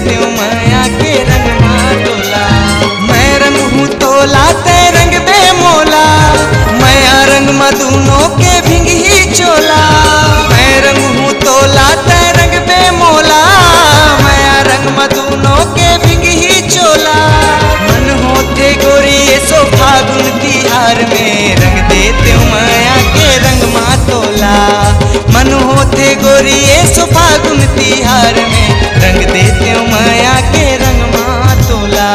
त्यों माया के रंग माँ तोला। मैं रंग हूँ तोला ते रंग बे मोला, माया रंग माँ दूनों के भिंग ही चोला। मैं रंग हूँ तोला ते रंग बे मोला, माया रंग माँ दूनों के भिंग ही चोला। मन होते गोरी ये सो फागुन तिहार में रंग दे त्यों माया के रंग माँ तोला। मन होते गोरी ये सो फागुन तिहार में रंग दे त्यों माया के रंग माँ तोला।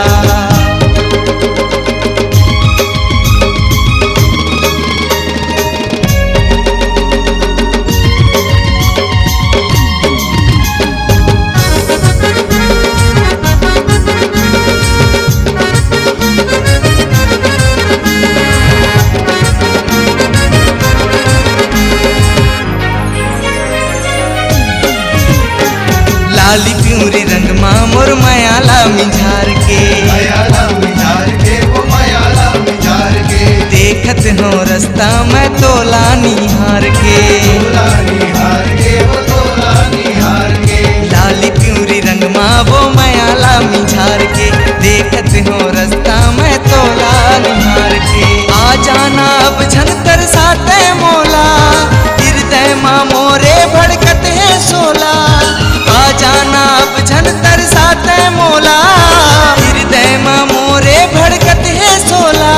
लाली प्यूरी रंग माँ मोर मायाला मिझार के, वो मायाला मिझार के। देखत हो रास्ता मैं तोला निहार के, तोला निहार के, वो तोला निहार के। लाली प्यूरी रंग माँ वो मायाला मिझार के, देखत हो रास्ता मैं तोला निहार के। आ जाना अब झन तरसाते मोला, हृदय माँ मोरे भड़कत है सोला। आ जाना अब झन तरसाते मोला, हृदय माँ मोरे भड़कत है सोला।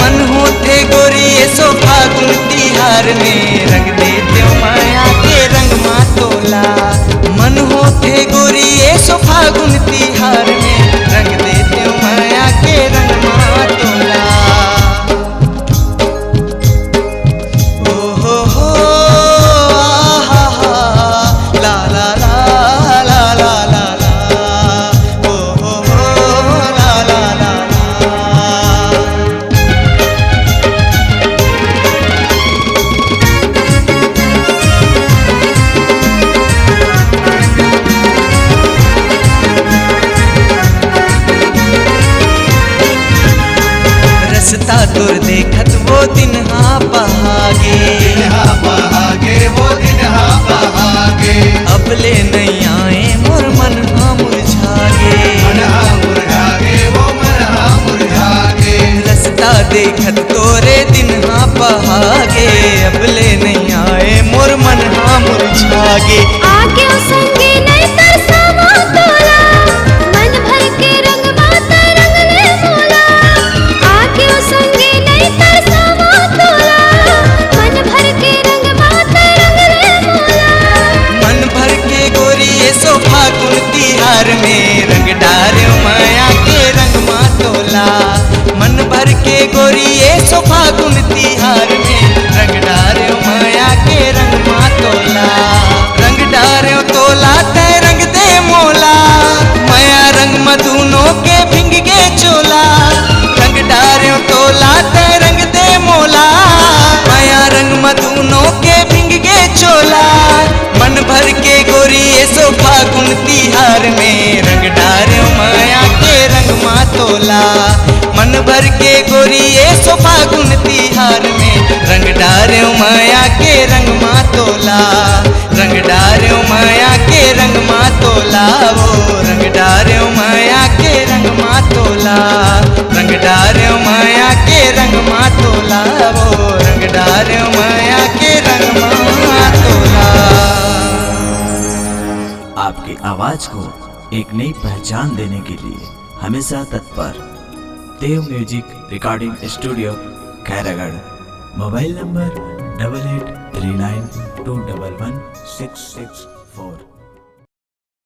मन होते गोरी ये सो फागुन तिहार में रंग दे त्यों माया के रंग माँ तोला। मन होते गोरी ये सो फागुन तिहार में रंग दे त्यों माया के रंग माँ तोला। रस्ता तोर देखत वो दिन हाँ बहागे, वो दिन हाँ बहागे। अब ले नहीं आए मोर मन हाँ मुरझागे। मन हाँ मुरझागे, वो मन हाँ मुरझागे। रस्ता देखत तोरे दिन हाँ बहागे, अब ले नहीं आए मोर मन हाँ मुरझागे। आके ओ संगे नहीं तरसावा तोला, मन भर के रंग माता रंग ले मोला। आके ओ संगे नहीं तरसावा तोला, मन भर के रंग माता रंग ले मोला। मन भर के गोरी ये सो फागुन तिहार में रंग डार्यो माया के रंग माँ तोला। मन भर के गोरी ये सो फागुन तिहार में रंग डार्यो माया के रंग माँ तोला। रंग डार्यो तोला ते रंग दे मोला, माया रंग मधुनों के भिंग गे चोला। रंग डार्यो तोला ते रंग दे मोला, माया रंग मधुनों के भिंग गे चोला। मन भर के गोरी ये सो फागुन तिहार में रंग डार्यो माया के रंग माँ तोला। मन भर के गोरी ये सो फागुन तिहार में रंग डार्यो माया के रंग माँ तोला। रंग डार्यो माया के रंग माँ तोला, वो रंग डार्यो माया के रंग माँ तोला। रंग डार्यो माया के रंग माँ तोला, वो रंग डार्यो माया के रंग माँ तोला। आपकी आवाज को एक नई पहचान देने के लिए हमेशा तत्पर Dev music recording studio Khairagarh. Mobile number 8839211664।